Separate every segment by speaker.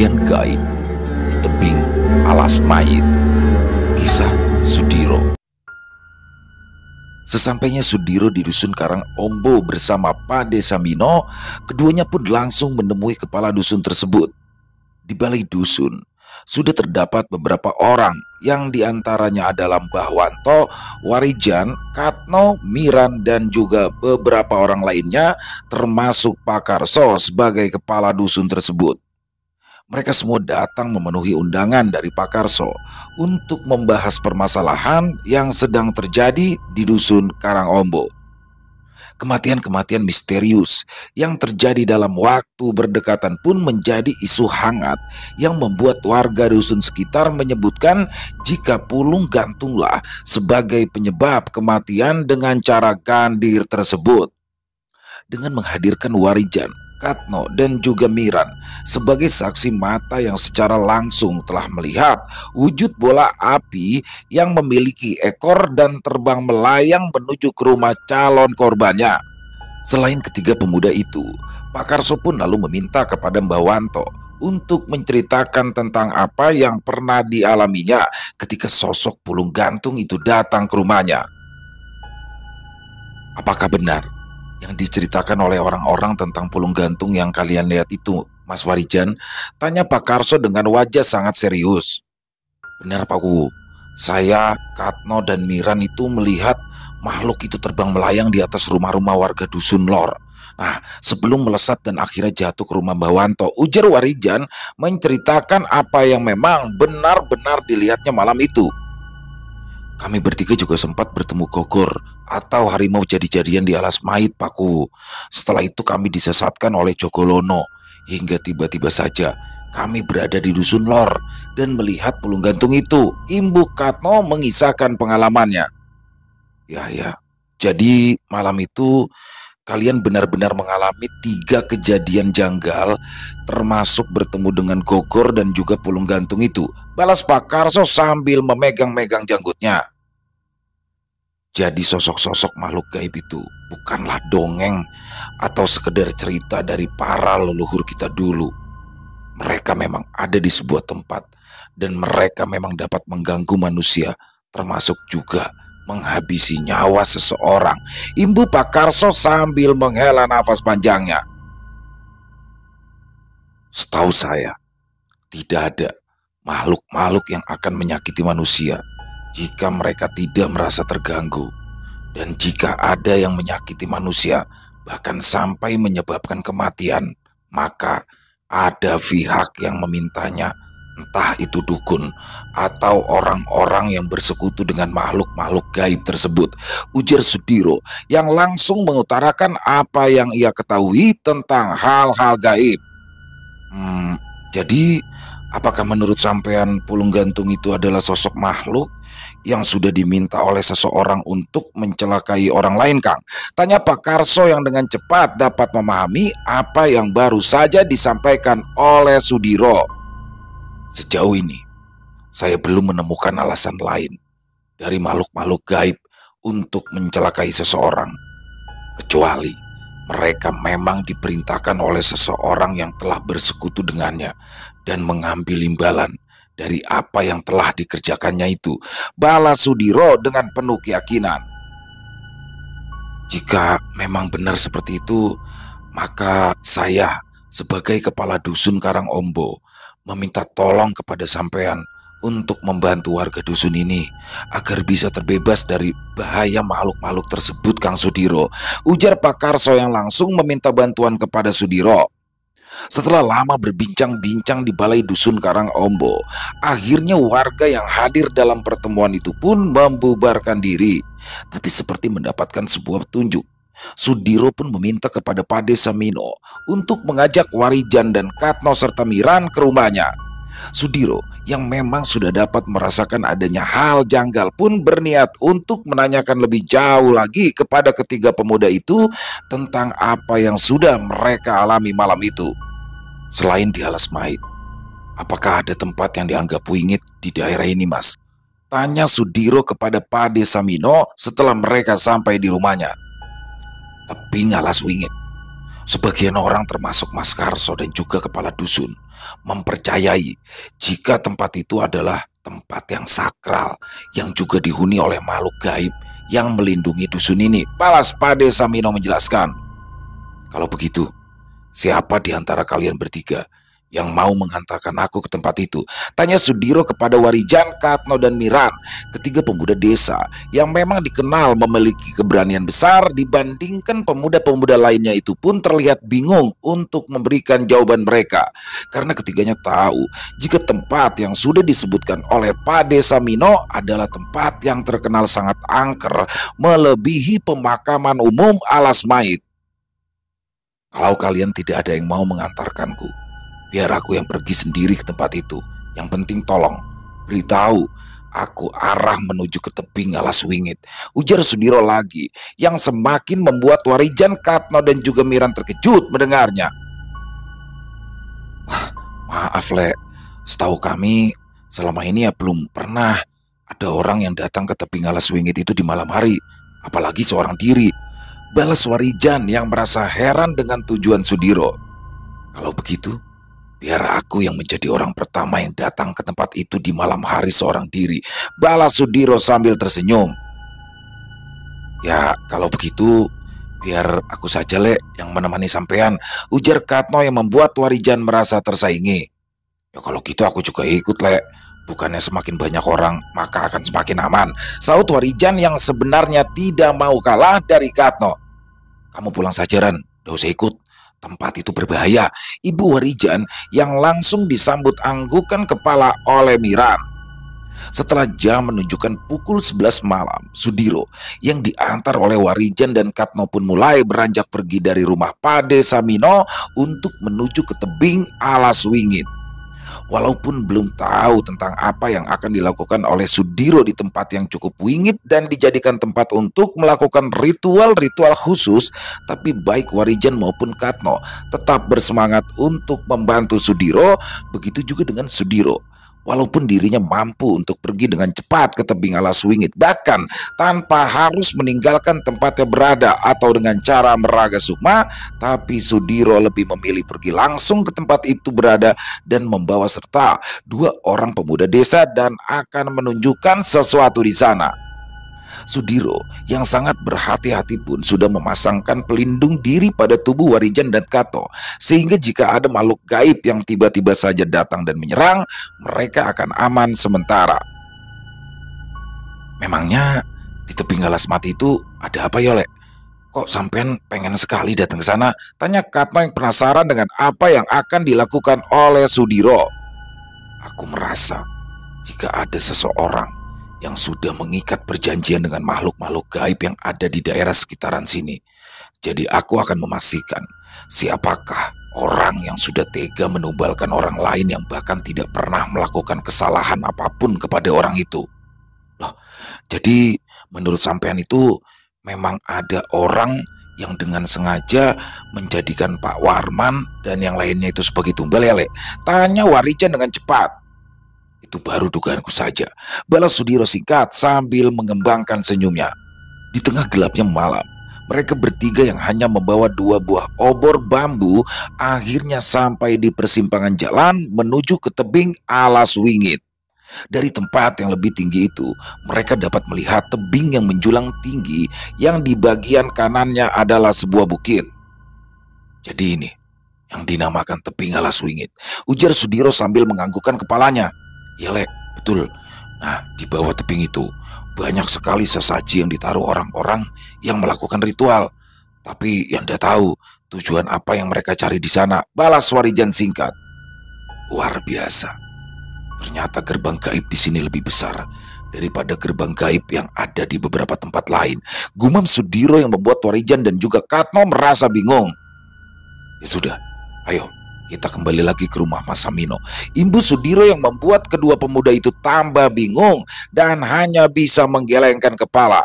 Speaker 1: Kajian gaib di tebing alas mayit. Kisah Sudiro. Sesampainya Sudiro di dusun Karang Ombo bersama Pade Samino, keduanya pun langsung menemui kepala dusun tersebut. Di balai dusun sudah terdapat beberapa orang yang diantaranya adalah Mbah Wanto, Warijan, Katno, Miran, dan juga beberapa orang lainnya termasuk Pak Karso sebagai kepala dusun tersebut. Mereka semua datang memenuhi undangan dari Pak Karso untuk membahas permasalahan yang sedang terjadi di dusun Karangombo. Kematian-kematian misterius yang terjadi dalam waktu berdekatan pun menjadi isu hangat yang membuat warga dusun sekitar menyebutkan jika pulung gantunglah sebagai penyebab kematian dengan cara gandir tersebut. Dengan menghadirkan Warijan, Katno, dan juga Miran sebagai saksi mata yang secara langsung telah melihat wujud bola api yang memiliki ekor dan terbang melayang menuju ke rumah calon korbannya. Selain ketiga pemuda itu, Pak Karso pun lalu meminta kepada Mbah Wanto untuk menceritakan tentang apa yang pernah dialaminya ketika sosok pulung gantung itu datang ke rumahnya. Apakah benar yang diceritakan oleh orang-orang tentang pulung gantung yang kalian lihat itu, Mas Warijan? Tanya Pak Karso dengan wajah sangat serius. Benar, Pakku. Saya, Katno, dan Miran itu melihat makhluk itu terbang melayang di atas rumah-rumah warga dusun Lor. Nah, sebelum melesat dan akhirnya jatuh ke rumah Mbah Wanto, ujar Warijan menceritakan apa yang memang benar-benar dilihatnya malam itu. Kami bertiga juga sempat bertemu Gogor atau harimau jadi-jadian di alas mayit, Pakku. Setelah itu kami disesatkan oleh Jogolono hingga tiba-tiba saja kami berada di dusun Lor dan melihat pulung gantung itu. Imbu Katno mengisahkan pengalamannya. Ya. Jadi malam itu kalian benar-benar mengalami 3 kejadian janggal, termasuk bertemu dengan Gogor dan juga pulung gantung itu, balas Pak Karso sambil memegang-megang janggutnya. Jadi sosok-sosok makhluk gaib itu bukanlah dongeng atau sekedar cerita dari para leluhur kita dulu. Mereka memang ada di sebuah tempat dan mereka memang dapat mengganggu manusia, termasuk juga menghabisi nyawa seseorang. Imbu Pak Karso sambil menghela nafas panjangnya. Setahu saya, tidak ada makhluk-makhluk yang akan menyakiti manusia jika mereka tidak merasa terganggu. Dan jika ada yang menyakiti manusia, bahkan sampai menyebabkan kematian, maka ada pihak yang memintanya, entah itu dukun atau orang-orang yang bersekutu dengan makhluk-makhluk gaib tersebut, ujar Sudiro yang langsung mengutarakan apa yang ia ketahui tentang hal-hal gaib. Jadi apakah menurut sampean pulung gantung itu adalah sosok makhluk yang sudah diminta oleh seseorang untuk mencelakai orang lain, Kang? Tanya Pak Karso yang dengan cepat dapat memahami apa yang baru saja disampaikan oleh Sudiro. Sejauh ini, saya belum menemukan alasan lain dari makhluk-makhluk gaib untuk mencelakai seseorang, kecuali mereka memang diperintahkan oleh seseorang yang telah bersekutu dengannya dan mengambil imbalan dari apa yang telah dikerjakannya itu, balas Sudiro dengan penuh keyakinan. Jika memang benar seperti itu, maka saya sebagai kepala dusun Karangombo meminta tolong kepada sampean untuk membantu warga dusun ini agar bisa terbebas dari bahaya makhluk-makhluk tersebut, Kang Sudiro, ujar Pak Karso yang langsung meminta bantuan kepada Sudiro. Setelah lama berbincang-bincang di balai dusun Karangombo, akhirnya warga yang hadir dalam pertemuan itu pun membubarkan diri. Tapi seperti mendapatkan sebuah petunjuk, Sudiro pun meminta kepada Pade Samino untuk mengajak Warijan dan Katno serta Miran ke rumahnya. Sudiro yang memang sudah dapat merasakan adanya hal janggal pun berniat untuk menanyakan lebih jauh lagi kepada ketiga pemuda itu tentang apa yang sudah mereka alami malam itu. Selain di alas mayit, apakah ada tempat yang dianggap wingit di daerah ini, Mas? Tanya Sudiro kepada Pade Samino setelah mereka sampai di rumahnya. Tebing alas wingit. Sebagian orang termasuk Mas Karso dan juga kepala dusun mempercayai jika tempat itu adalah tempat yang sakral yang juga dihuni oleh makhluk gaib yang melindungi dusun ini. Balas Pade Samino menjelaskan. Kalau begitu, siapa di antara kalian bertiga yang mau menghantarkan aku ke tempat itu? Tanya Sudiro kepada Warijan, Katno, dan Miran, ketiga pemuda desa yang memang dikenal memiliki keberanian besar dibandingkan pemuda-pemuda lainnya. Itu pun terlihat bingung untuk memberikan jawaban mereka, karena ketiganya tahu jika tempat yang sudah disebutkan oleh Pade Samino adalah tempat yang terkenal sangat angker, melebihi pemakaman umum Alas Mait. Kalau kalian tidak ada yang mau mengantarkanku, biar aku yang pergi sendiri ke tempat itu. Yang penting tolong beritahu aku arah menuju ke tebing Alas Wingit, ujar Sudiro lagi, yang semakin membuat Warijan, Katno, dan juga Miran terkejut mendengarnya. Maaf, Le, setahu kami selama ini ya belum pernah ada orang yang datang ke tebing Alas Wingit itu di malam hari, apalagi seorang diri, balas Warijan yang merasa heran dengan tujuan Sudiro. Kalau begitu, biar aku yang menjadi orang pertama yang datang ke tempat itu di malam hari seorang diri, balas Sudiro sambil tersenyum. Ya, kalau begitu, biar aku saja, Le, yang menemani sampean, ujar Katno yang membuat Warijan merasa tersaingi. Ya kalau gitu aku juga ikut, Le. Bukannya semakin banyak orang, maka akan semakin aman, saut Warijan yang sebenarnya tidak mau kalah dari Katno. Kamu pulang saja, Ran, gak usah ikut. Tempat itu berbahaya, Ibu Warijan yang langsung disambut anggukan kepala oleh Miran. Setelah jam menunjukkan pukul 11 malam, Sudiro yang diantar oleh Warijan dan Katno pun mulai beranjak pergi dari rumah Pade Samino untuk menuju ke tebing Alas Wingit. Walaupun belum tahu tentang apa yang akan dilakukan oleh Sudiro di tempat yang cukup wingit dan dijadikan tempat untuk melakukan ritual-ritual khusus, tapi baik Warijan maupun Katno tetap bersemangat untuk membantu Sudiro. Begitu juga dengan Sudiro. Walaupun dirinya mampu untuk pergi dengan cepat ke tebing Alas Wingit, bahkan tanpa harus meninggalkan tempatnya berada atau dengan cara meraga sukma, tapi Sudiro lebih memilih pergi langsung ke tempat itu berada dan membawa serta dua orang pemuda desa dan akan menunjukkan sesuatu di sana. Sudiro yang sangat berhati-hati pun sudah memasangkan pelindung diri pada tubuh Warijan dan Katno, sehingga jika ada makhluk gaib yang tiba-tiba saja datang dan menyerang, mereka akan aman sementara. Memangnya di tebing Alas Mati itu ada apa ya, Le? Kok sampean pengen sekali datang ke sana? Tanya Katno yang penasaran dengan apa yang akan dilakukan oleh Sudiro. Aku merasa jika ada seseorang yang sudah mengikat perjanjian dengan makhluk-makhluk gaib yang ada di daerah sekitaran sini. Jadi aku akan memastikan siapakah orang yang sudah tega menumbalkan orang lain yang bahkan tidak pernah melakukan kesalahan apapun kepada orang itu. Loh, jadi menurut sampean itu memang ada orang yang dengan sengaja menjadikan Pak Warman dan yang lainnya itu sebagai tumbal ya, Le? Tanya Warijan dengan cepat. Itu baru dugaanku saja, balas Sudiro singkat sambil mengembangkan senyumnya. Di tengah gelapnya malam, mereka bertiga yang hanya membawa 2 buah obor bambu akhirnya sampai di persimpangan jalan menuju ke tebing Alas Wingit. Dari tempat yang lebih tinggi itu, mereka dapat melihat tebing yang menjulang tinggi yang di bagian kanannya adalah sebuah bukit. Jadi ini yang dinamakan tebing Alas Wingit, ujar Sudiro sambil menganggukkan kepalanya. Ya, Le, betul. Nah, di bawah tebing itu banyak sekali sesaji yang ditaruh orang-orang yang melakukan ritual. Tapi yang tidak tahu tujuan apa yang mereka cari di sana, balas Warijan singkat. Luar biasa. Ternyata gerbang gaib di sini lebih besar daripada gerbang gaib yang ada di beberapa tempat lain, gumam Sudiro yang membuat Warijan dan juga Katno merasa bingung. Ya sudah, ayo kita kembali lagi ke rumah Mas Samino, imbu Sudiro yang membuat kedua pemuda itu tambah bingung dan hanya bisa menggelengkan kepala.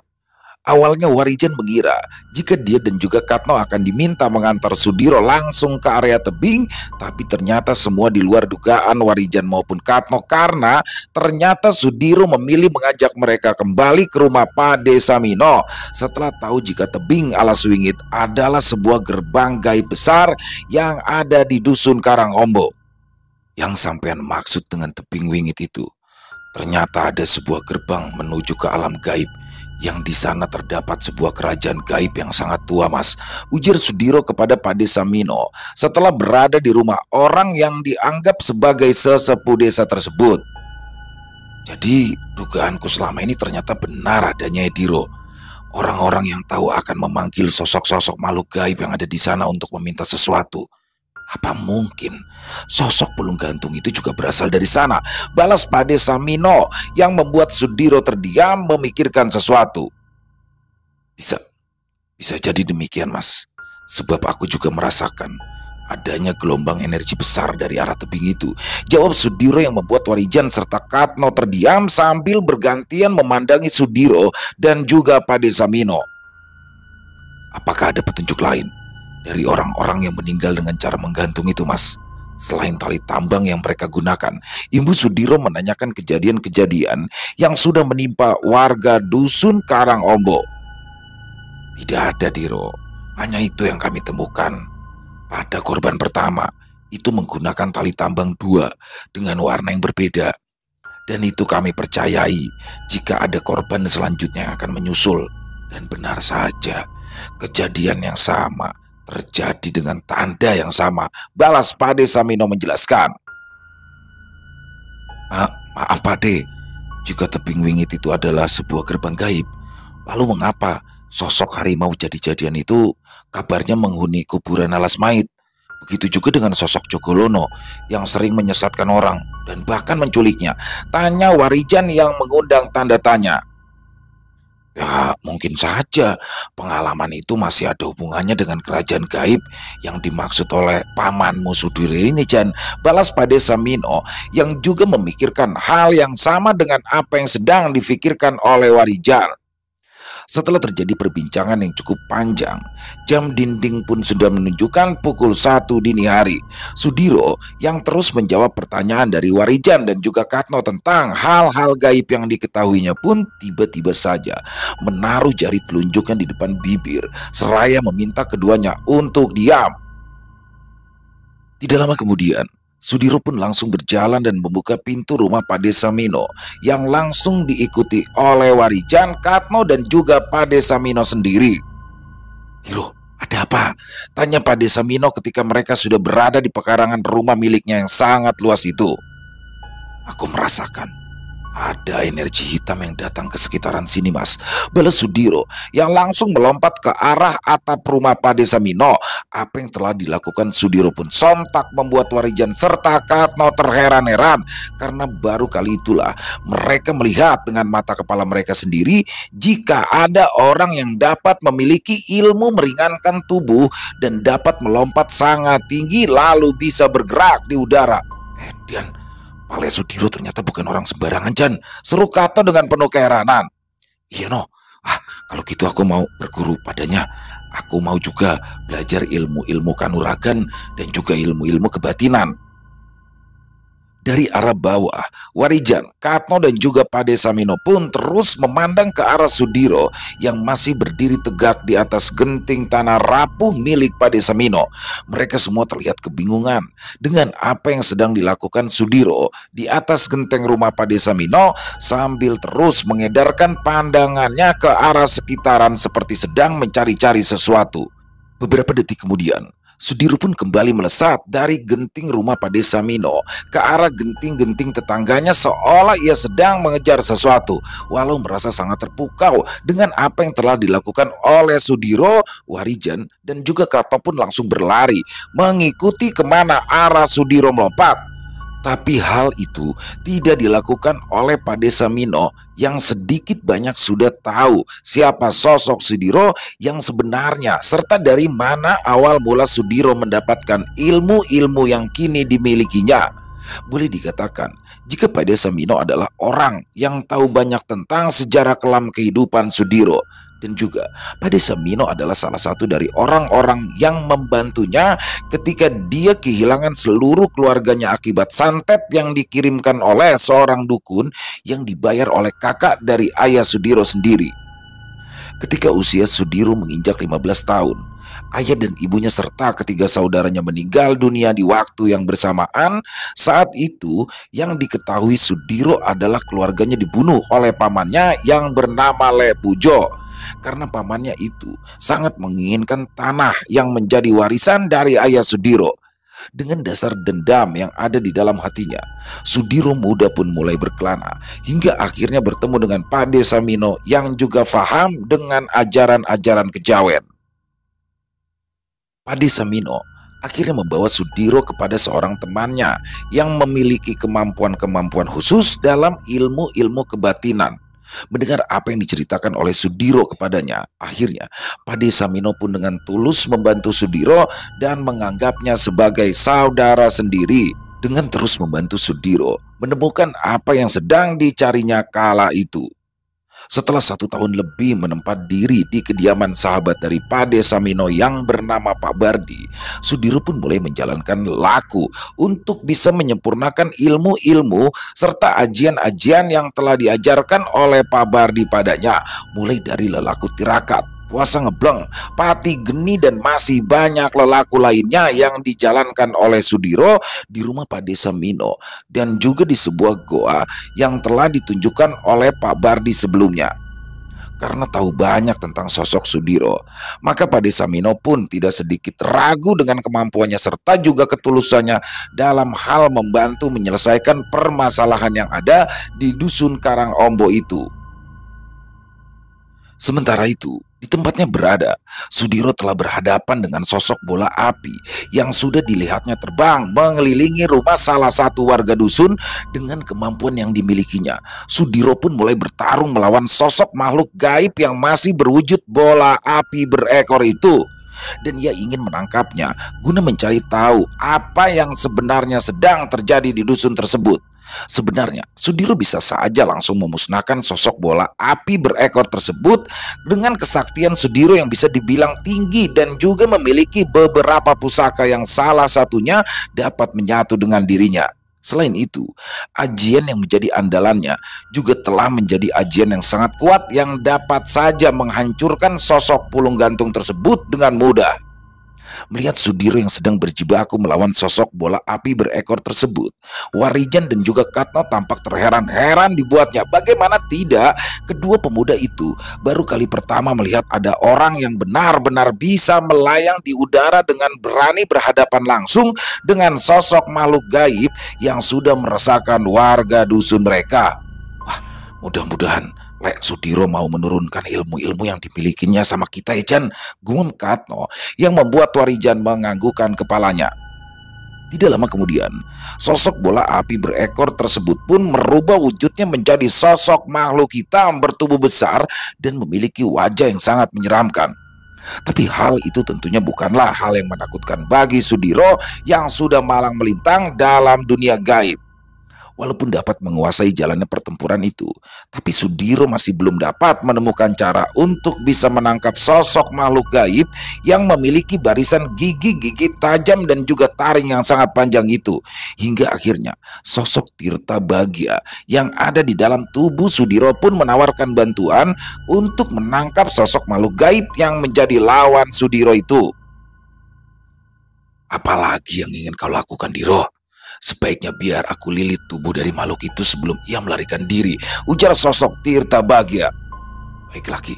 Speaker 1: Awalnya Warijan mengira jika dia dan juga Katno akan diminta mengantar Sudiro langsung ke area tebing, tapi ternyata semua di luar dugaan Warijan maupun Katno karena ternyata Sudiro memilih mengajak mereka kembali ke rumah Pade Samino setelah tahu jika tebing Alas Wingit adalah sebuah gerbang gaib besar yang ada di Dusun Karangombo. Yang sampean maksud dengan tebing wingit itu, ternyata ada sebuah gerbang menuju ke alam gaib yang di sana terdapat sebuah kerajaan gaib yang sangat tua, Mas, ujar Sudiro kepada Pade Samino setelah berada di rumah orang yang dianggap sebagai sesepuh desa tersebut. Jadi dugaanku selama ini ternyata benar adanya, Ediro. Orang-orang yang tahu akan memanggil sosok-sosok makhluk gaib yang ada di sana untuk meminta sesuatu. Apa mungkin sosok Pulung Gantung itu juga berasal dari sana? Balas Pade Samino yang membuat Sudiro terdiam memikirkan sesuatu. Bisa jadi demikian, Mas. Sebab aku juga merasakan adanya gelombang energi besar dari arah tebing itu, jawab Sudiro yang membuat Warijan serta Katno terdiam sambil bergantian memandangi Sudiro dan juga Pade Samino. Apakah ada petunjuk lain dari orang-orang yang meninggal dengan cara menggantung itu, Mas? Selain tali tambang yang mereka gunakan, Ibu Sudiro menanyakan kejadian-kejadian yang sudah menimpa warga Dusun Karangombo. Tidak ada, Diro. Hanya itu yang kami temukan. Pada korban pertama, itu menggunakan tali tambang 2 dengan warna yang berbeda. Dan itu kami percayai jika ada korban selanjutnya yang akan menyusul. Dan benar saja, kejadian yang sama terjadi dengan tanda yang sama, balas Pade Samino menjelaskan. Maaf Pade, jika tebing wingit itu adalah sebuah gerbang gaib, lalu mengapa sosok harimau jadi-jadian itu kabarnya menghuni kuburan Alas Mait? Begitu juga dengan sosok Jogolono yang sering menyesatkan orang dan bahkan menculiknya, tanya Warijan yang mengundang tanda tanya. Ya, mungkin saja pengalaman itu masih ada hubungannya dengan kerajaan gaib yang dimaksud oleh pamanmu Sudiro ini, Jan, balas Pade Samino yang juga memikirkan hal yang sama dengan apa yang sedang difikirkan oleh Warijan. Setelah terjadi perbincangan yang cukup panjang, jam dinding pun sudah menunjukkan pukul 1 dini hari. Sudiro yang terus menjawab pertanyaan dari Warijan dan juga Katno tentang hal-hal gaib yang diketahuinya pun tiba-tiba saja menaruh jari telunjuknya di depan bibir seraya meminta keduanya untuk diam. Tidak lama kemudian, Sudiro pun langsung berjalan dan membuka pintu rumah Pade Samino yang langsung diikuti oleh Warijan, Katno dan juga Pade Samino sendiri. Diro, ada apa? Tanya Pade Samino ketika mereka sudah berada di pekarangan rumah miliknya yang sangat luas itu. Aku merasakan ada energi hitam yang datang ke sekitaran sini, Mas, balas Sudiro yang langsung melompat ke arah atap rumah Pade Samino. Apa yang telah dilakukan Sudiro pun sontak membuat Warijan serta Katno terheran-heran karena baru kali itulah mereka melihat dengan mata kepala mereka sendiri jika ada orang yang dapat memiliki ilmu meringankan tubuh dan dapat melompat sangat tinggi lalu bisa bergerak di udara. Dian, Pale Sudiro ternyata bukan orang sembarangan, Jan, seru Katno dengan penuh keheranan. Iya no, kalau gitu aku mau berguru padanya. Aku mau juga belajar ilmu-ilmu kanuragan dan juga ilmu-ilmu kebatinan. Dari arah bawah, Warijan, Katno dan juga Pade Samino pun terus memandang ke arah Sudiro yang masih berdiri tegak di atas genting tanah rapuh milik Pade Samino. Mereka semua terlihat kebingungan dengan apa yang sedang dilakukan Sudiro di atas genteng rumah Pade Samino sambil terus mengedarkan pandangannya ke arah sekitaran seperti sedang mencari-cari sesuatu. Beberapa detik kemudian, Sudiro pun kembali melesat dari genting rumah Pade Samino ke arah genting-genting tetangganya seolah ia sedang mengejar sesuatu. Walau merasa sangat terpukau dengan apa yang telah dilakukan oleh Sudiro, Warijan dan juga Katno pun langsung berlari mengikuti kemana arah Sudiro melompat. Tapi hal itu tidak dilakukan oleh Pade Samino yang sedikit banyak sudah tahu siapa sosok Sudiro yang sebenarnya serta dari mana awal mula Sudiro mendapatkan ilmu-ilmu yang kini dimilikinya. Boleh dikatakan jika Pade Samino adalah orang yang tahu banyak tentang sejarah kelam kehidupan Sudiro Dan juga Pade Samino adalah salah satu dari orang-orang yang membantunya ketika dia kehilangan seluruh keluarganya akibat santet yang dikirimkan oleh seorang dukun yang dibayar oleh kakak dari ayah Sudiro sendiri. Ketika usia Sudiro menginjak 15 tahun, ayah dan ibunya serta ketiga saudaranya meninggal dunia di waktu yang bersamaan. Saat itu yang diketahui Sudiro adalah keluarganya dibunuh oleh pamannya yang bernama Lepujo, karena pamannya itu sangat menginginkan tanah yang menjadi warisan dari ayah Sudiro. Dengan dasar dendam yang ada di dalam hatinya, Sudiro muda pun mulai berkelana hingga akhirnya bertemu dengan Pade Samino yang juga faham dengan ajaran-ajaran kejawen. Pade Samino akhirnya membawa Sudiro kepada seorang temannya yang memiliki kemampuan-kemampuan khusus dalam ilmu-ilmu kebatinan. Mendengar apa yang diceritakan oleh Sudiro kepadanya, akhirnya Pade Samino pun dengan tulus membantu Sudiro dan menganggapnya sebagai saudara sendiri. Dengan terus membantu Sudiro menemukan apa yang sedang dicarinya kala itu. Setelah 1 tahun lebih menempat diri di kediaman sahabat dari Pade Samino yang bernama Pak Bardi, Sudiro pun mulai menjalankan laku untuk bisa menyempurnakan ilmu-ilmu serta ajian-ajian yang telah diajarkan oleh Pak Bardi padanya, mulai dari lelaku tirakat, puasa ngebleng, pati geni, dan masih banyak lelaku lainnya yang dijalankan oleh Sudiro di rumah Pade Samino dan juga di sebuah goa yang telah ditunjukkan oleh Pak Bardi sebelumnya. Karena tahu banyak tentang sosok Sudiro, maka Pade Samino pun tidak sedikit ragu dengan kemampuannya serta juga ketulusannya dalam hal membantu menyelesaikan permasalahan yang ada di dusun Karangombo itu. Sementara itu, di tempatnya berada, Sudiro telah berhadapan dengan sosok bola api yang sudah dilihatnya terbang mengelilingi rumah salah satu warga dusun. Dengan kemampuan yang dimilikinya, Sudiro pun mulai bertarung melawan sosok makhluk gaib yang masih berwujud bola api berekor itu. Dan ia ingin menangkapnya guna mencari tahu apa yang sebenarnya sedang terjadi di dusun tersebut. Sebenarnya Sudiro bisa saja langsung memusnahkan sosok bola api berekor tersebut dengan kesaktian Sudiro yang bisa dibilang tinggi dan juga memiliki beberapa pusaka yang salah satunya dapat menyatu dengan dirinya. Selain itu, ajian yang menjadi andalannya juga telah menjadi ajian yang sangat kuat yang dapat saja menghancurkan sosok pulung gantung tersebut dengan mudah. Melihat Sudiro yang sedang berjibaku melawan sosok bola api berekor tersebut, Warijan dan juga Katno tampak terheran-heran dibuatnya. Bagaimana tidak, kedua pemuda itu baru kali pertama melihat ada orang yang benar-benar bisa melayang di udara dengan berani berhadapan langsung dengan sosok makhluk gaib yang sudah meresahkan warga dusun mereka. Wah, mudah-mudahan Lek Sudiro mau menurunkan ilmu-ilmu yang dimilikinya sama kita ya Jan, gumam Katno yang membuat Warijan menganggukkan kepalanya. Tidak lama kemudian, sosok bola api berekor tersebut pun merubah wujudnya menjadi sosok makhluk hitam bertubuh besar dan memiliki wajah yang sangat menyeramkan. Tapi hal itu tentunya bukanlah hal yang menakutkan bagi Sudiro yang sudah malang melintang dalam dunia gaib. Walaupun dapat menguasai jalannya pertempuran itu, tapi Sudiro masih belum dapat menemukan cara untuk bisa menangkap sosok makhluk gaib yang memiliki barisan gigi-gigi tajam dan juga taring yang sangat panjang itu. Hingga akhirnya sosok Tirta Bagia yang ada di dalam tubuh Sudiro pun menawarkan bantuan untuk menangkap sosok makhluk gaib yang menjadi lawan Sudiro itu. Apalagi yang ingin kau lakukan, Diro? Sebaiknya biar aku lilit tubuh dari makhluk itu sebelum ia melarikan diri, ujar sosok Tirta Bagia. Baiklah Ki,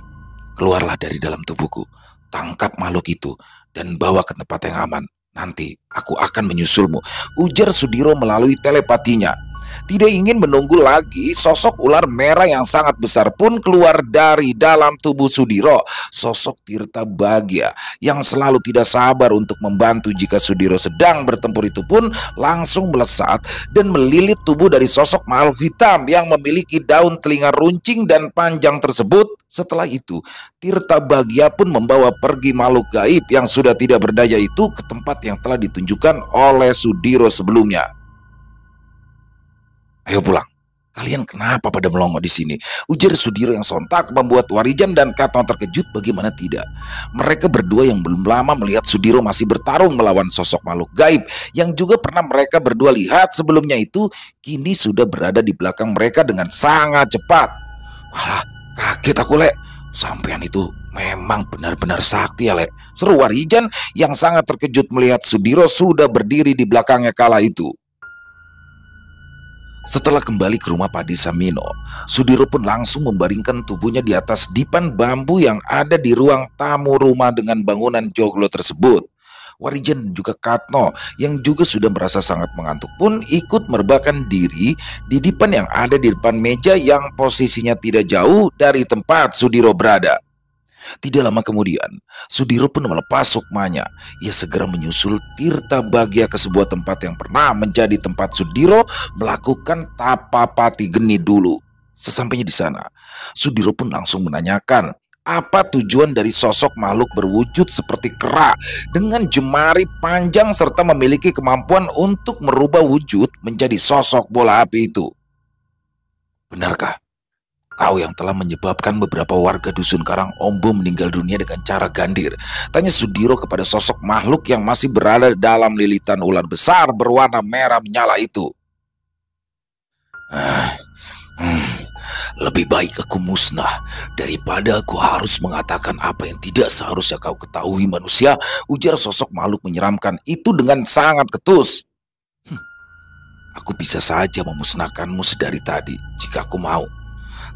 Speaker 1: keluarlah dari dalam tubuhku, tangkap makhluk itu dan bawa ke tempat yang aman. Nanti aku akan menyusulmu, ujar Sudiro melalui telepatinya. Tidak ingin menunggu lagi, sosok ular merah yang sangat besar pun keluar dari dalam tubuh Sudiro. Sosok Tirta Bagia yang selalu tidak sabar untuk membantu jika Sudiro sedang bertempur itu pun langsung melesat dan melilit tubuh dari sosok makhluk hitam yang memiliki daun telinga runcing dan panjang tersebut. Setelah itu, Tirta Bagia pun membawa pergi makhluk gaib yang sudah tidak berdaya itu ke tempat yang telah ditunjukkan oleh Sudiro sebelumnya. Ayo pulang, Kalian kenapa pada melongo di sini? Ujar Sudiro yang sontak membuat Warijan dan Katno terkejut bagaimana tidak. Mereka berdua yang belum lama melihat Sudiro masih bertarung melawan sosok makhluk gaib yang juga pernah mereka berdua lihat sebelumnya itu, kini sudah berada di belakang mereka dengan sangat cepat. Walah, kaget aku, Lek. Sampean itu memang benar-benar sakti ya, Lek. Seru Warijan yang sangat terkejut melihat Sudiro sudah berdiri di belakangnya kala itu. Setelah kembali ke rumah Pak Desa Mino, Sudiro pun langsung membaringkan tubuhnya di atas dipan bambu yang ada di ruang tamu rumah dengan bangunan joglo tersebut. Warijan dan juga Katno yang juga sudah merasa sangat mengantuk pun ikut merebahkan diri di dipan yang ada di depan meja yang posisinya tidak jauh dari tempat Sudiro berada. Tidak lama kemudian, Sudiro pun melepas sukmanya. Ia segera menyusul Tirta Bagya ke sebuah tempat yang pernah menjadi tempat Sudiro melakukan tapapati geni dulu. Sesampainya di sana, Sudiro pun langsung menanyakan apa tujuan dari sosok makhluk berwujud seperti kera dengan jemari panjang serta memiliki kemampuan untuk merubah wujud menjadi sosok bola api itu. Benarkah kau yang telah menyebabkan beberapa warga dusun Karang Ombo meninggal dunia dengan cara gandir? Tanya Sudiro kepada sosok makhluk yang masih berada dalam lilitan ular besar berwarna merah menyala itu. Lebih baik aku musnah daripada aku harus mengatakan apa yang tidak seharusnya kau ketahui manusia, ujar sosok makhluk menyeramkan itu dengan sangat ketus. Aku bisa saja memusnahkanmu sedari tadi jika aku mau.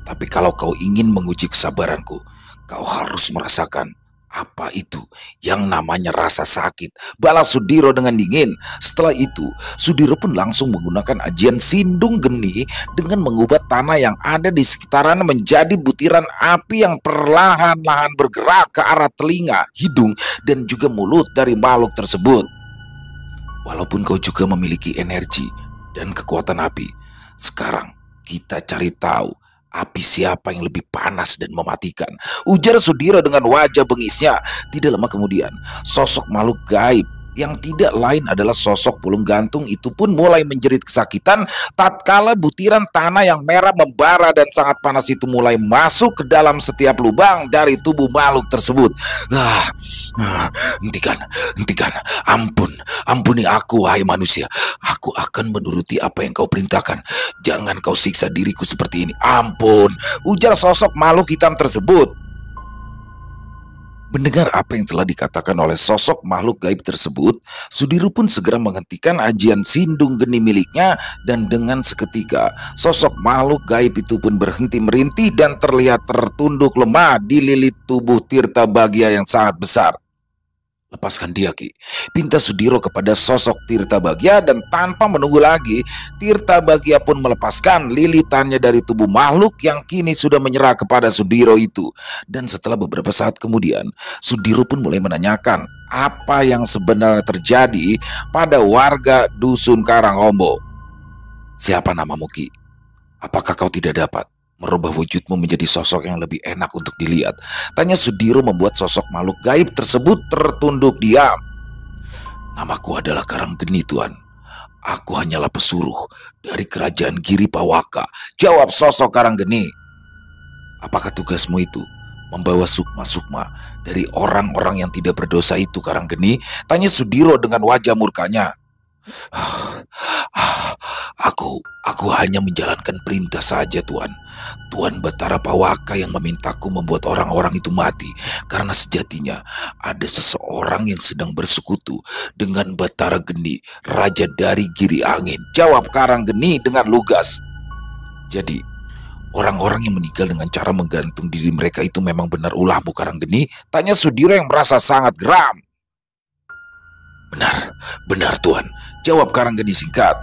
Speaker 1: Tapi kalau kau ingin menguji kesabaranku, kau harus merasakan apa itu yang namanya rasa sakit, balas Sudiro dengan dingin. Setelah itu, Sudiro pun langsung menggunakan ajian Sindung Geni dengan mengubah tanah yang ada di sekitaran menjadi butiran api yang perlahan-lahan bergerak ke arah telinga, hidung, dan juga mulut dari makhluk tersebut. Walaupun kau juga memiliki energi dan kekuatan api, sekarang kita cari tahu api siapa yang lebih panas dan mematikan, ujar Sudiro dengan wajah bengisnya. Tidak lama kemudian, sosok makhluk gaib yang tidak lain adalah sosok Pulung Gantung itu pun mulai menjerit kesakitan tatkala butiran tanah yang merah membara dan sangat panas itu mulai masuk ke dalam setiap lubang dari tubuh makhluk tersebut. Hentikan, ampuni aku wahai manusia. Aku akan menuruti apa yang kau perintahkan. Jangan kau siksa diriku seperti ini. Ampun, ujar sosok makhluk hitam tersebut. Mendengar apa yang telah dikatakan oleh sosok makhluk gaib tersebut, Sudiro pun segera menghentikan ajian Sindung Geni miliknya dan dengan seketika sosok makhluk gaib itu pun berhenti merintih dan terlihat tertunduk lemah di lilit tubuh Tirta Bagya yang sangat besar. Lepaskan dia, Ki, pinta Sudiro kepada sosok Tirta Bagya, dan tanpa menunggu lagi, Tirta Bagya pun melepaskan lilitannya dari tubuh makhluk yang kini sudah menyerah kepada Sudiro itu. Dan setelah beberapa saat kemudian, Sudiro pun mulai menanyakan apa yang sebenarnya terjadi pada warga dusun Karangombo. Siapa namamu, Ki? Apakah kau tidak dapat merubah wujudmu menjadi sosok yang lebih enak untuk dilihat? Tanya Sudiro membuat sosok makhluk gaib tersebut tertunduk diam. Namaku adalah Karanggeni, Tuan. Aku hanyalah pesuruh dari kerajaan Giri Pawaka, jawab sosok Karanggeni. Apakah tugasmu itu membawa sukma-sukma dari orang-orang yang tidak berdosa itu, Karanggeni? Tanya Sudiro dengan wajah murkanya. Aku hanya menjalankan perintah saja, Tuan. Tuan Batara Pawaka yang memintaku membuat orang-orang itu mati, karena sejatinya ada seseorang yang sedang bersekutu dengan Batara Geni, raja dari Giri Angin, jawab Karanggeni dengan lugas. Jadi, orang-orang yang meninggal dengan cara menggantung diri mereka itu memang benar ulahmu, Karanggeni? Tanya Sudiro yang merasa sangat geram. Benar Tuan, jawab Karanggeni singkat.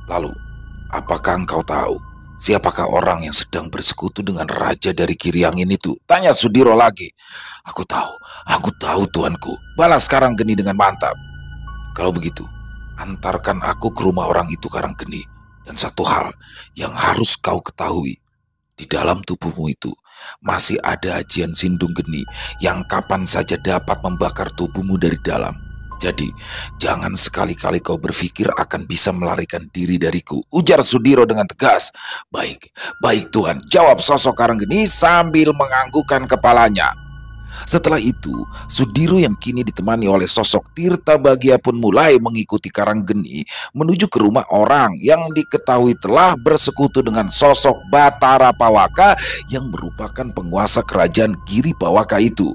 Speaker 1: Lalu, apakah engkau tahu siapakah orang yang sedang bersekutu dengan raja dari Giri Angin itu? Tanya Sudiro lagi. Aku tahu tuanku, balas Karanggeni dengan mantap. Kalau begitu, antarkan aku ke rumah orang itu, Karanggeni. Dan satu hal yang harus kau ketahui, di dalam tubuhmu itu masih ada ajian Sindung Geni yang kapan saja dapat membakar tubuhmu dari dalam. Jadi, jangan sekali-kali kau berpikir akan bisa melarikan diri dariku, ujar Sudiro dengan tegas. Baik, baik Tuan, jawab sosok Karanggeni sambil menganggukkan kepalanya. Setelah itu, Sudiro yang kini ditemani oleh sosok Tirta Bagia pun mulai mengikuti Karanggeni menuju ke rumah orang yang diketahui telah bersekutu dengan sosok Batara Pawaka yang merupakan penguasa kerajaan Giri Pawaka itu.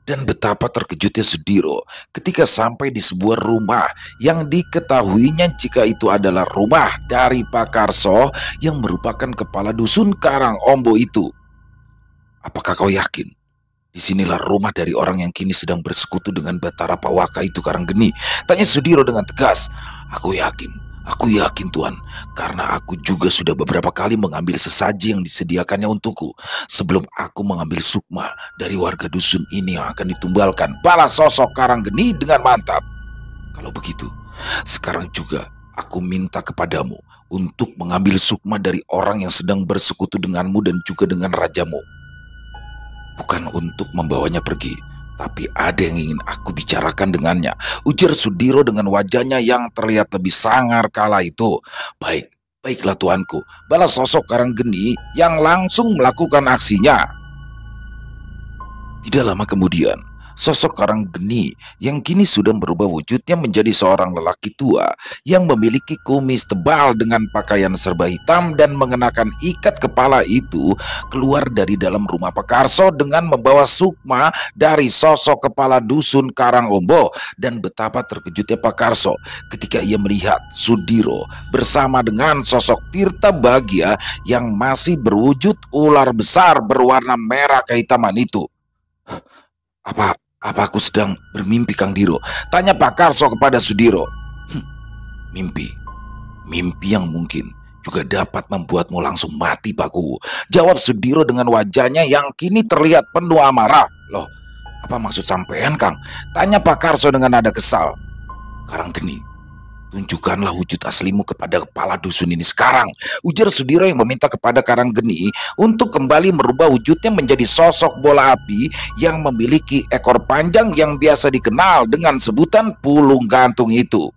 Speaker 1: Dan betapa terkejutnya Sudiro ketika sampai di sebuah rumah yang diketahuinya jika itu adalah rumah dari Pak Karso yang merupakan kepala dusun Karangombo itu. Apakah kau yakin? Disinilah rumah dari orang yang kini sedang bersekutu dengan Batara Pawaka itu, Karanggeni, tanya Sudiro dengan tegas. Aku yakin Tuan, karena aku juga sudah beberapa kali mengambil sesaji yang disediakannya untukku sebelum aku mengambil sukma dari warga dusun ini yang akan ditumbalkan, balas sosok Karanggeni dengan mantap. Kalau begitu, sekarang juga aku minta kepadamu untuk mengambil sukma dari orang yang sedang bersekutu denganmu dan juga dengan rajamu. Bukan untuk membawanya pergi, tapi ada yang ingin aku bicarakan dengannya, ujar Sudiro dengan wajahnya yang terlihat lebih sangar kala itu. Baiklah tuanku, balas sosok Karanggeni yang langsung melakukan aksinya. Tidak lama kemudian, sosok Karanggeni yang kini sudah berubah wujudnya menjadi seorang lelaki tua yang memiliki kumis tebal dengan pakaian serba hitam dan mengenakan ikat kepala itu keluar dari dalam rumah Pak Karso dengan membawa sukma dari sosok kepala dusun Karangombo. Dan betapa terkejutnya Pak Karso ketika ia melihat Sudiro bersama dengan sosok Tirta Bagia yang masih berwujud ular besar berwarna merah kehitaman itu. Apa aku sedang bermimpi, Kang Diro? Tanya Pak Karso kepada Sudiro. Mimpi yang mungkin juga dapat membuatmu langsung mati, Pakku, jawab Sudiro dengan wajahnya yang kini terlihat penuh amarah. Loh, apa maksud sampean, Kang? Tanya Pak Karso dengan nada kesal. Karanggeni, tunjukkanlah wujud aslimu kepada kepala dusun ini sekarang, ujar Sudiro yang meminta kepada Karanggeni untuk kembali merubah wujudnya menjadi sosok bola api yang memiliki ekor panjang yang biasa dikenal dengan sebutan pulung gantung itu.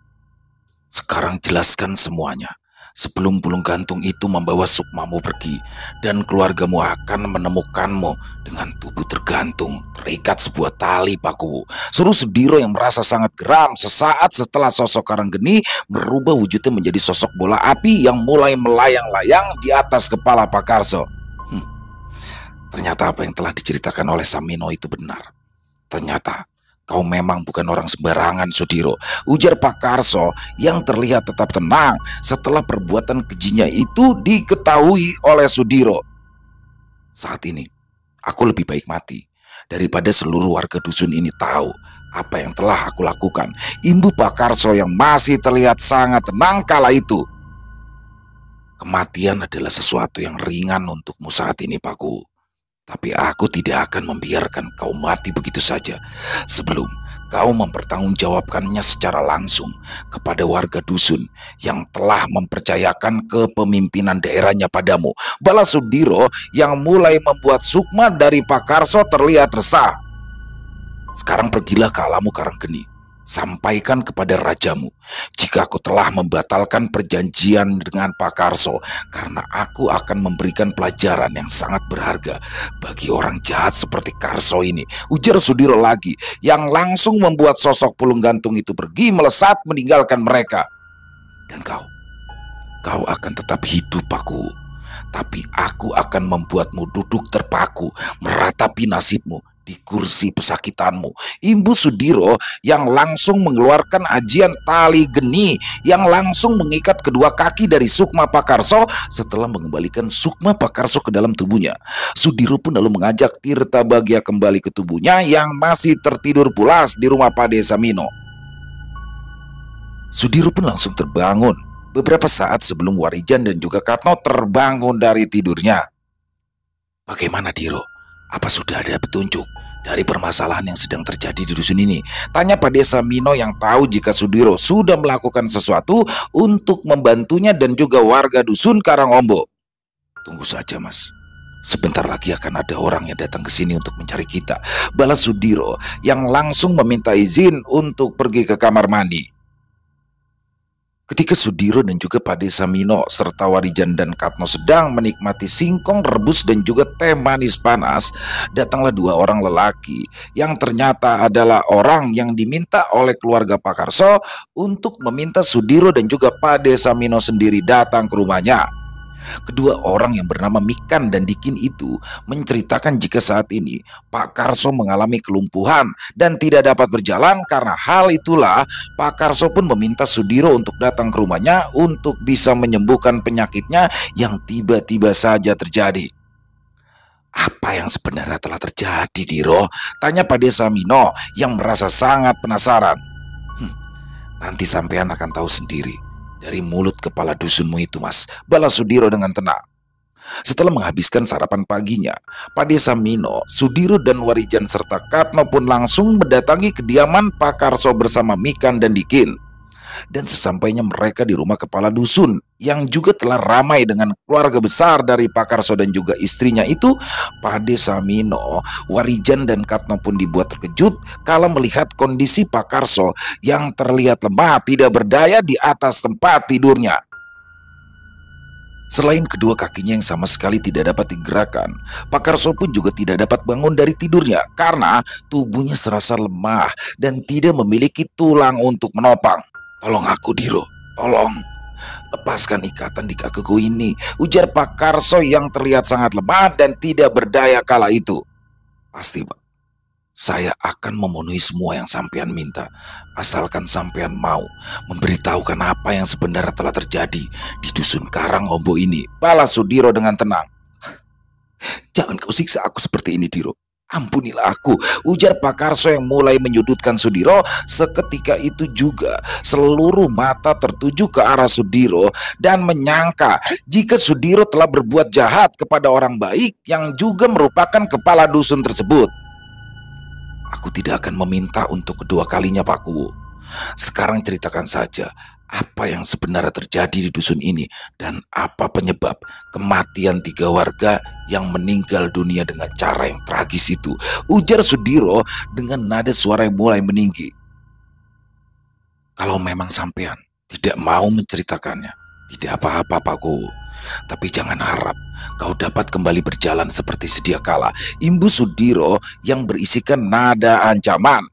Speaker 1: Sekarang jelaskan semuanya sebelum pulung gantung itu membawa sukmamu pergi dan keluargamu akan menemukanmu dengan tubuh tergantung terikat sebuah tali, Pakku, suruh Sudiro yang merasa sangat geram sesaat setelah sosok Karanggeni merubah wujudnya menjadi sosok bola api yang mulai melayang-layang di atas kepala Pak Karso. Ternyata apa yang telah diceritakan oleh Samino itu benar. Ternyata kau memang bukan orang sembarangan, Sudiro, ujar Pak Karso yang terlihat tetap tenang setelah perbuatan kejinya itu diketahui oleh Sudiro. Saat ini, aku lebih baik mati daripada seluruh warga dusun ini tahu apa yang telah aku lakukan, imbu Pak Karso yang masih terlihat sangat tenang kala itu. Kematian adalah sesuatu yang ringan untukmu saat ini, Pakku. Tapi aku tidak akan membiarkan kau mati begitu saja sebelum kau mempertanggungjawabkannya secara langsung kepada warga dusun yang telah mempercayakan kepemimpinan daerahnya padamu, balas Sudiro yang mulai membuat sukma dari Pak Karso terlihat resah. Sekarang pergilah ke alammu, Karanggeni. Sampaikan kepada rajamu jika aku telah membatalkan perjanjian dengan Pak Karso, karena aku akan memberikan pelajaran yang sangat berharga bagi orang jahat seperti Karso ini, ujar Sudiro lagi yang langsung membuat sosok pulung gantung itu pergi melesat meninggalkan mereka. Dan kau akan tetap hidup, Pakku, tapi aku akan membuatmu duduk terpaku meratapi nasibmu di kursi pesakitanmu, imbu Sudiro yang langsung mengeluarkan ajian tali geni yang langsung mengikat kedua kaki dari sukma Pak Karso setelah mengembalikan sukma Pak Karso ke dalam tubuhnya. Sudiro pun lalu mengajak Tirta Bagia kembali ke tubuhnya yang masih tertidur pulas di rumah Pade Samino. Sudiro pun langsung terbangun beberapa saat sebelum Warijan dan juga Katno terbangun dari tidurnya. Bagaimana, Diro? Apa sudah ada petunjuk dari permasalahan yang sedang terjadi di dusun ini? Tanya Pak Desa Mino yang tahu jika Sudiro sudah melakukan sesuatu untuk membantunya dan juga warga dusun Karangombo. Tunggu saja, Mas. Sebentar lagi akan ada orang yang datang ke sini untuk mencari kita, balas Sudiro yang langsung meminta izin untuk pergi ke kamar mandi. Ketika Sudiro dan juga Pade Samino serta Warijan dan Katno sedang menikmati singkong rebus dan juga teh manis panas, datanglah dua orang lelaki yang ternyata adalah orang yang diminta oleh keluarga Pak Karso untuk meminta Sudiro dan juga Pade Samino sendiri datang ke rumahnya. Kedua orang yang bernama Mikan dan Dikin itu menceritakan jika saat ini Pak Karso mengalami kelumpuhan dan tidak dapat berjalan. Karena hal itulah Pak Karso pun meminta Sudiro untuk datang ke rumahnya untuk bisa menyembuhkan penyakitnya yang tiba-tiba saja terjadi. Apa yang sebenarnya telah terjadi, Diro? Tanya Pade Samino yang merasa sangat penasaran. Nanti sampean akan tahu sendiri dari mulut kepala dusunmu itu, Mas, balas Sudiro dengan tenang. Setelah menghabiskan sarapan paginya, Pade Samino, Sudiro dan Warijan serta Katno pun langsung mendatangi kediaman Pak Karso bersama Mikan dan Dikin. Dan sesampainya mereka di rumah kepala dusun yang juga telah ramai dengan keluarga besar dari Pak Karso dan juga istrinya itu, Pade Samino, Warijan dan Katno pun dibuat terkejut kala melihat kondisi Pak Karso yang terlihat lemah tidak berdaya di atas tempat tidurnya. Selain kedua kakinya yang sama sekali tidak dapat digerakkan, Pak Karso pun juga tidak dapat bangun dari tidurnya karena tubuhnya serasa lemah dan tidak memiliki tulang untuk menopang. Tolong aku, Diro, tolong. Lepaskan ikatan di kakiku ini, ujar Pak Karso yang terlihat sangat lemah dan tidak berdaya kala itu. Pasti, Pak. Saya akan memenuhi semua yang sampean minta, asalkan sampean mau memberitahukan apa yang sebenarnya telah terjadi di dusun Karang Ombo ini, balas Sudiro dengan tenang. Jangan kau siksa aku seperti ini, Diro. Ampunilah aku, ujar Pak Karso yang mulai menyudutkan Sudiro. Seketika itu juga seluruh mata tertuju ke arah Sudiro dan menyangka jika Sudiro telah berbuat jahat kepada orang baik yang juga merupakan kepala dusun tersebut. Aku tidak akan meminta untuk kedua kalinya, Pak Kuwu. Sekarang ceritakan saja apa yang sebenarnya terjadi di dusun ini dan apa penyebab kematian 3 warga yang meninggal dunia dengan cara yang tragis itu, ujar Sudiro dengan nada suara yang mulai meninggi. Kalau memang sampean tidak mau menceritakannya, tidak apa-apa, Pak Kuwu. Tapi jangan harap kau dapat kembali berjalan seperti sedia kala, imbus Sudiro yang berisikan nada ancaman.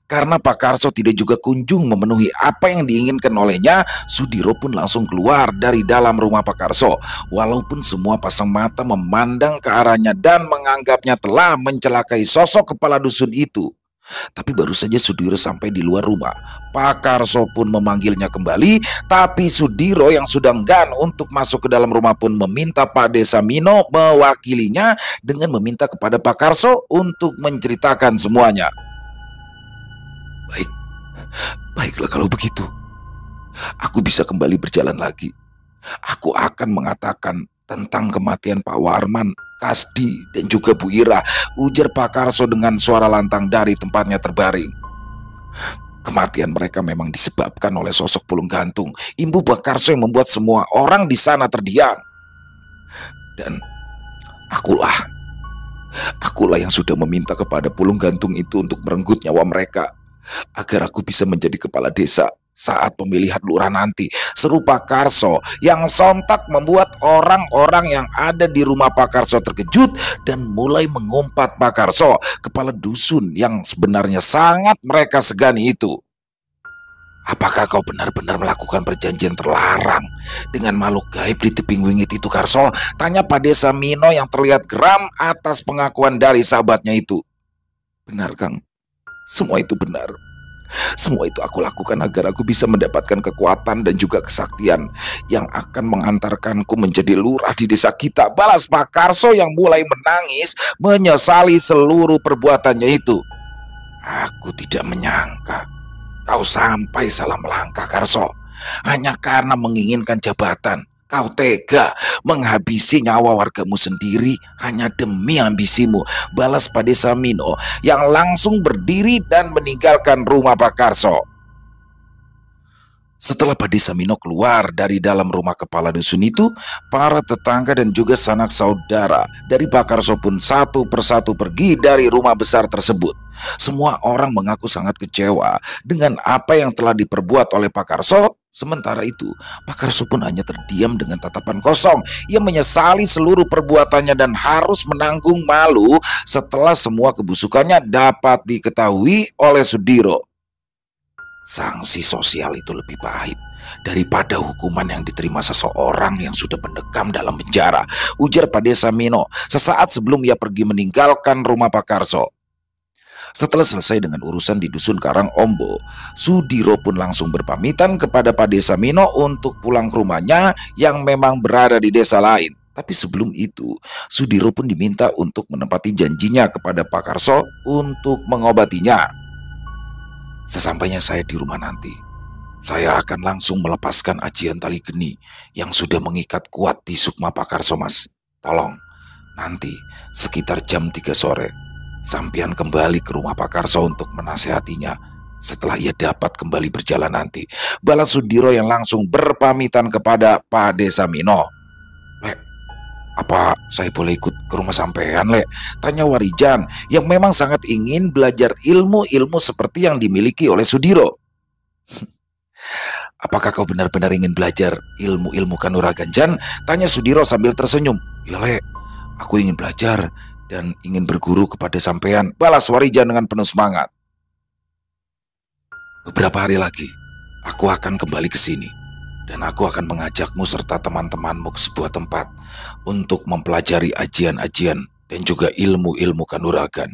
Speaker 1: Karena Pak Karso tidak juga kunjung memenuhi apa yang diinginkan olehnya, Sudiro pun langsung keluar dari dalam rumah Pak Karso. Walaupun semua pasang mata memandang ke arahnya dan menganggapnya telah mencelakai sosok kepala dusun itu. Tapi baru saja Sudiro sampai di luar rumah, Pak Karso pun memanggilnya kembali. Tapi Sudiro yang sudah enggan untuk masuk ke dalam rumah pun meminta Pade Samino mewakilinya dengan meminta kepada Pak Karso untuk menceritakan semuanya. Baiklah kalau begitu, aku bisa kembali berjalan lagi. Aku akan mengatakan tentang kematian Pak Warman, Kasdi, dan juga Bu Ira, ujar Pak Karso dengan suara lantang dari tempatnya terbaring. Kematian mereka memang disebabkan oleh sosok pulung gantung, imbu Pak Karso yang membuat semua orang di sana terdiam. Dan akulah yang sudah meminta kepada pulung gantung itu untuk merenggut nyawa mereka, agar aku bisa menjadi kepala desa saat pemilihan lurah nanti, seru Pak Karso yang sontak membuat orang-orang yang ada di rumah Pak Karso terkejut dan mulai mengumpat Pak Karso, kepala dusun yang sebenarnya sangat mereka segani itu. Apakah kau benar-benar melakukan perjanjian terlarang dengan makhluk gaib di tebing wingit itu, Karso? Tanya Pade Samino yang terlihat geram atas pengakuan dari sahabatnya itu. Benar, Kang. Semua itu benar. Semua itu aku lakukan agar aku bisa mendapatkan kekuatan dan juga kesaktian yang akan mengantarkanku menjadi lurah di desa kita, balas Pak Karso yang mulai menangis menyesali seluruh perbuatannya itu. Aku tidak menyangka kau sampai salah melangkah, Karso. Hanya karena menginginkan jabatan, kau tega menghabisi nyawa wargamu sendiri hanya demi ambisimu, balas Pade Samino yang langsung berdiri dan meninggalkan rumah Pak Karso. Setelah Pade Samino keluar dari dalam rumah kepala dusun itu, para tetangga dan juga sanak saudara dari Pak Karso pun satu persatu pergi dari rumah besar tersebut. Semua orang mengaku sangat kecewa dengan apa yang telah diperbuat oleh Pak Karso. Sementara itu, Pak Karso pun hanya terdiam dengan tatapan kosong. Ia menyesali seluruh perbuatannya dan harus menanggung malu setelah semua kebusukannya dapat diketahui oleh Sudiro. Sanksi sosial itu lebih pahit daripada hukuman yang diterima seseorang yang sudah mendekam dalam penjara, ujar Pade Samino sesaat sebelum ia pergi meninggalkan rumah Pak Karso. Setelah selesai dengan urusan di dusun Karang Ombo, Sudiro pun langsung berpamitan kepada Pade Samino untuk pulang ke rumahnya yang memang berada di desa lain. Tapi sebelum itu, Sudiro pun diminta untuk menepati janjinya kepada Pak Karso untuk mengobatinya. Sesampainya saya di rumah nanti, saya akan langsung melepaskan ajian tali geni yang sudah mengikat kuat di sukma Pak Karso, Mas. Tolong, nanti sekitar jam 3 sore, sampean kembali ke rumah Pak Karso untuk menasehatinya setelah ia dapat kembali berjalan nanti, balas Sudiro yang langsung berpamitan kepada Pak Desamino. Lek, apa saya boleh ikut ke rumah sampean, Lek? Tanya Warijan yang memang sangat ingin belajar ilmu-ilmu seperti yang dimiliki oleh Sudiro. Apakah kau benar-benar ingin belajar ilmu-ilmu kanuragan, Jan? Tanya Sudiro sambil tersenyum. Ya, Lek, aku ingin belajar dan ingin berguru kepada sampean, balas Warijan dengan penuh semangat. Beberapa hari lagi, aku akan kembali ke sini. Dan aku akan mengajakmu serta teman-temanmu ke sebuah tempat untuk mempelajari ajian-ajian dan juga ilmu-ilmu kanuragan.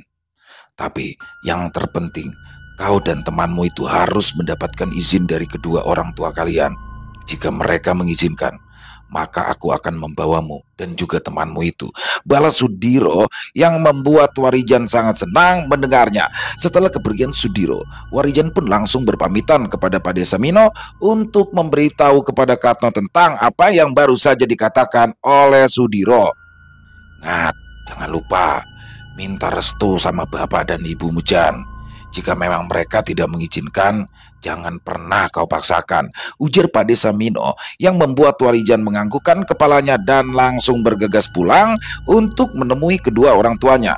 Speaker 1: Tapi yang terpenting, kau dan temanmu itu harus mendapatkan izin dari kedua orang tua kalian. Jika mereka mengizinkan, maka aku akan membawamu dan juga temanmu itu, balas Sudiro yang membuat Warijan sangat senang mendengarnya. Setelah kepergian Sudiro, Warijan pun langsung berpamitan kepada Pade Samino untuk memberitahu kepada Katno tentang apa yang baru saja dikatakan oleh Sudiro. Ngat, jangan lupa minta restu sama bapak dan ibu Mujan. Jika memang mereka tidak mengizinkan, jangan pernah kau paksakan, ujar Pade Samino yang membuat Warijan menganggukkan kepalanya dan langsung bergegas pulang untuk menemui kedua orang tuanya.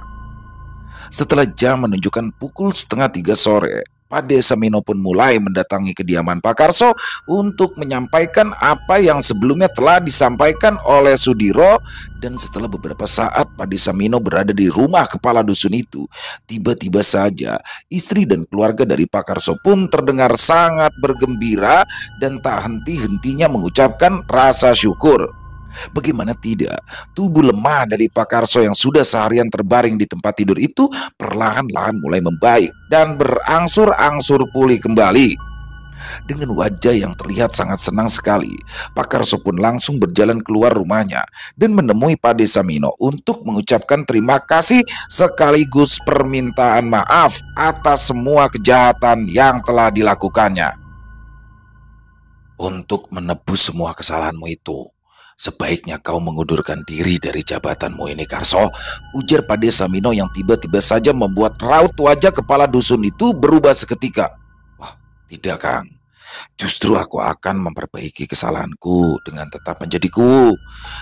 Speaker 1: Setelah jam menunjukkan pukul 2:30 sore, Pade Samino pun mulai mendatangi kediaman Pak Karso untuk menyampaikan apa yang sebelumnya telah disampaikan oleh Sudiro. Dan setelah beberapa saat Pade Samino berada di rumah kepala dusun itu, tiba-tiba saja istri dan keluarga dari Pak Karso pun terdengar sangat bergembira dan tak henti-hentinya mengucapkan rasa syukur. Bagaimana tidak, tubuh lemah dari Pak Karso yang sudah seharian terbaring di tempat tidur itu perlahan-lahan mulai membaik dan berangsur-angsur pulih kembali. Dengan wajah yang terlihat sangat senang sekali, Pak Karso pun langsung berjalan keluar rumahnya dan menemui Pade Samino untuk mengucapkan terima kasih sekaligus permintaan maaf atas semua kejahatan yang telah dilakukannya. Untuk menebus semua kesalahanmu itu, sebaiknya kau mengundurkan diri dari jabatanmu ini, Karso, ujar Pade Samino yang tiba-tiba saja membuat raut wajah kepala dusun itu berubah seketika. Wah, tidak, Kang. Justru aku akan memperbaiki kesalahanku dengan tetap menjadiku.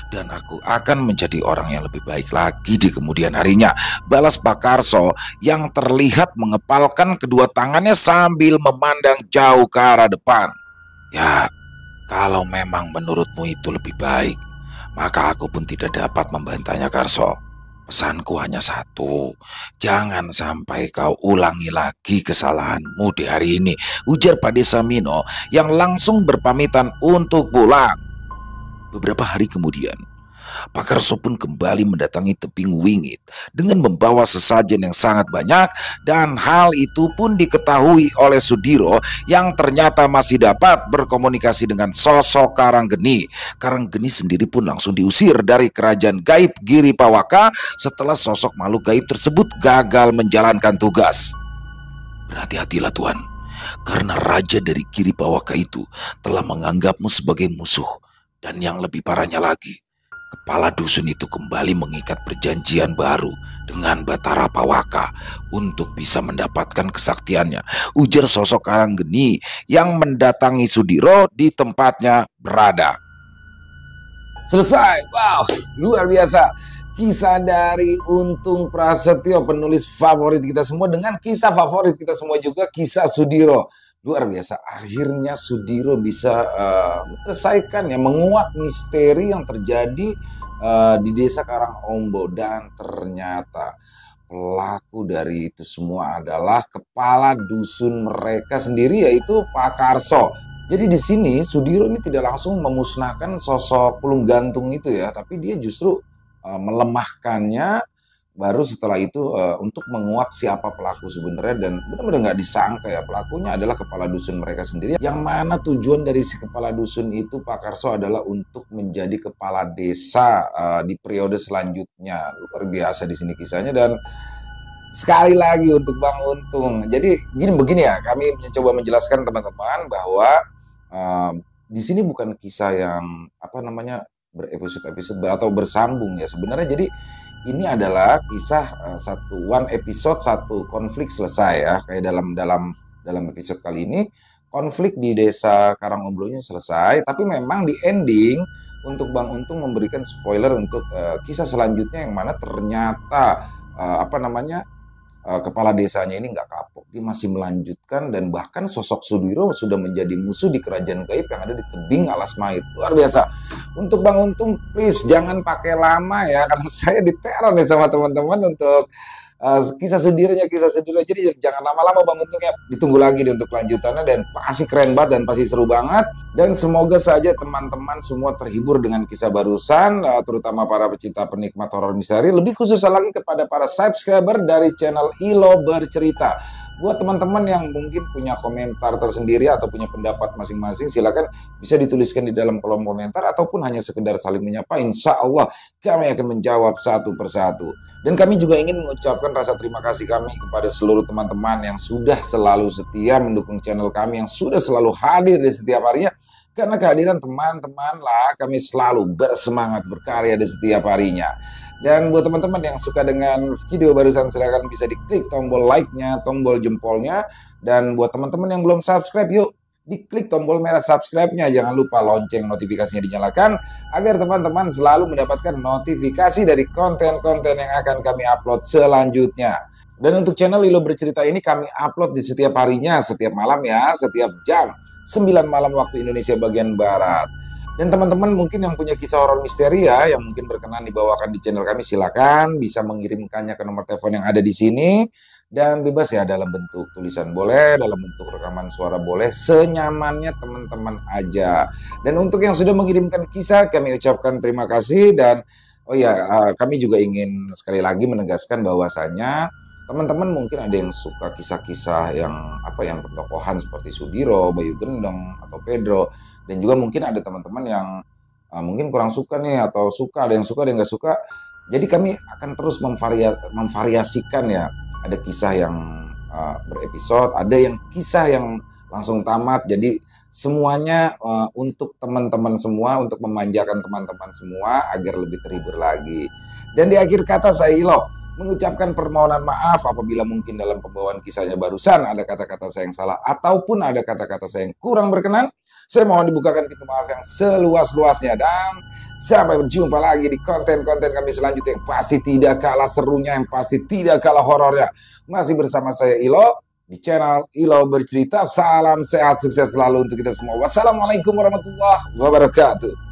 Speaker 1: Dan aku akan menjadi orang yang lebih baik lagi di kemudian harinya, balas Pak Karso yang terlihat mengepalkan kedua tangannya sambil memandang jauh ke arah depan. Ya, kalau memang menurutmu itu lebih baik, maka aku pun tidak dapat membantahnya, Karso. Pesanku hanya satu, jangan sampai kau ulangi lagi kesalahanmu di hari ini, ujar Pade Samino yang langsung berpamitan untuk pulang. Beberapa hari kemudian, Pak Karso pun kembali mendatangi tebing wingit dengan membawa sesajen yang sangat banyak, dan hal itu pun diketahui oleh Sudiro yang ternyata masih dapat berkomunikasi dengan sosok Karanggeni. Karanggeni sendiri pun langsung diusir dari kerajaan gaib Giri Pawaka setelah sosok makhluk gaib tersebut gagal menjalankan tugas. Berhati-hatilah Tuan, karena raja dari Giri Pawaka itu telah menganggapmu sebagai musuh, dan yang lebih parahnya lagi, Kepala dusun itu kembali mengikat perjanjian baru dengan Batara Pawaka untuk bisa mendapatkan kesaktiannya, ujar sosok Karanggeni yang mendatangi Sudiro di tempatnya berada. Selesai, wow, luar biasa. Kisah dari Untung Prasetyo, penulis favorit kita semua, dengan kisah favorit kita semua juga, kisah Sudiro. Luar biasa, akhirnya Sudiro bisa menyelesaikan ya, menguak misteri yang terjadi di desa Karangombo. Dan ternyata pelaku dari itu semua adalah kepala dusun mereka sendiri, yaitu Pak Karso. Jadi di sini Sudiro ini tidak langsung memusnahkan sosok Pulung Gantung itu ya, tapi dia justru melemahkannya. Baru setelah itu untuk menguak siapa pelaku sebenarnya, dan benar-benar nggak disangka ya, pelakunya adalah kepala dusun mereka sendiri. Yang mana tujuan dari si kepala dusun itu Pak Karso adalah untuk menjadi kepala desa di periode selanjutnya. Luar biasa di sini kisahnya. Dan sekali lagi untuk Bang Untung. Jadi begini ya, kami mencoba menjelaskan teman-teman bahwa di sini bukan kisah yang berepisode-episode atau bersambung ya sebenarnya. Jadi ini adalah kisah one episode, satu konflik selesai ya. Kayak dalam episode kali ini, konflik di desa Karangombo-nya selesai, tapi memang di ending untuk Bang Untung memberikan spoiler untuk kisah selanjutnya, yang mana ternyata kepala desanya ini nggak kapok, dia masih melanjutkan, dan bahkan sosok Sudiro sudah menjadi musuh di kerajaan gaib yang ada di tebing alas mait. Luar biasa. Untuk Bang Untung, please jangan pakai lama ya, karena saya diteror nih sama teman-teman untuk kisah Sudiro. Jadi jangan lama-lama Bang Untung ya, ditunggu lagi nih untuk lanjutannya, dan pasti keren banget dan pasti seru banget. Dan semoga saja teman-teman semua terhibur dengan kisah barusan, terutama para pecinta penikmat horor misteri, lebih khusus lagi kepada para subscriber dari channel Ilo Bercerita. Buat teman-teman yang mungkin punya komentar tersendiri atau punya pendapat masing-masing, silakan bisa dituliskan di dalam kolom komentar, ataupun hanya sekedar saling menyapa. Insya Allah kami akan menjawab satu persatu. Dan kami juga ingin mengucapkan rasa terima kasih kami kepada seluruh teman-teman yang sudah selalu setia mendukung channel kami, yang sudah selalu hadir di setiap harinya. Karena kehadiran teman-teman lah kami selalu bersemangat berkarya di setiap harinya. Dan buat teman-teman yang suka dengan video barusan, silahkan bisa diklik tombol like-nya, tombol jempolnya. Dan buat teman-teman yang belum subscribe, yuk diklik tombol merah subscribe-nya. Jangan lupa lonceng notifikasinya dinyalakan, agar teman-teman selalu mendapatkan notifikasi dari konten-konten yang akan kami upload selanjutnya. Dan untuk channel Ilo Bercerita ini kami upload di setiap harinya, setiap malam ya, setiap jam 9 malam waktu Indonesia bagian Barat. Dan teman-teman mungkin yang punya kisah horor misteri ya, yang mungkin berkenan dibawakan di channel kami, silakan bisa mengirimkannya ke nomor telepon yang ada di sini. Dan bebas ya, dalam bentuk tulisan boleh, dalam bentuk rekaman suara boleh, senyamannya teman-teman aja. Dan untuk yang sudah mengirimkan kisah, kami ucapkan terima kasih. Dan oh ya, kami juga ingin sekali lagi menegaskan bahwasanya teman-teman mungkin ada yang suka kisah-kisah yang yang pertokohan seperti Sudiro, Bayu Gendeng, atau Pedro. Dan juga mungkin ada teman-teman yang mungkin kurang suka nih, atau suka, ada yang suka, ada yang nggak suka. Jadi kami akan terus memvariasikan ya. Ada kisah yang berepisode, ada yang kisah yang langsung tamat. Jadi semuanya untuk teman-teman semua, untuk memanjakan teman-teman semua agar lebih terhibur lagi. Dan di akhir kata saya Ilo mengucapkan permohonan maaf apabila mungkin dalam pembawaan kisahnya barusan ada kata-kata saya yang salah, ataupun ada kata-kata saya yang kurang berkenan. Saya mohon dibukakan pintu maaf yang seluas-luasnya. Dan sampai berjumpa lagi di konten-konten kami selanjutnya, yang pasti tidak kalah serunya, yang pasti tidak kalah horornya. Masih bersama saya Ilo di channel Ilo Bercerita. Salam sehat, sukses selalu untuk kita semua. Wassalamualaikum warahmatullahi wabarakatuh.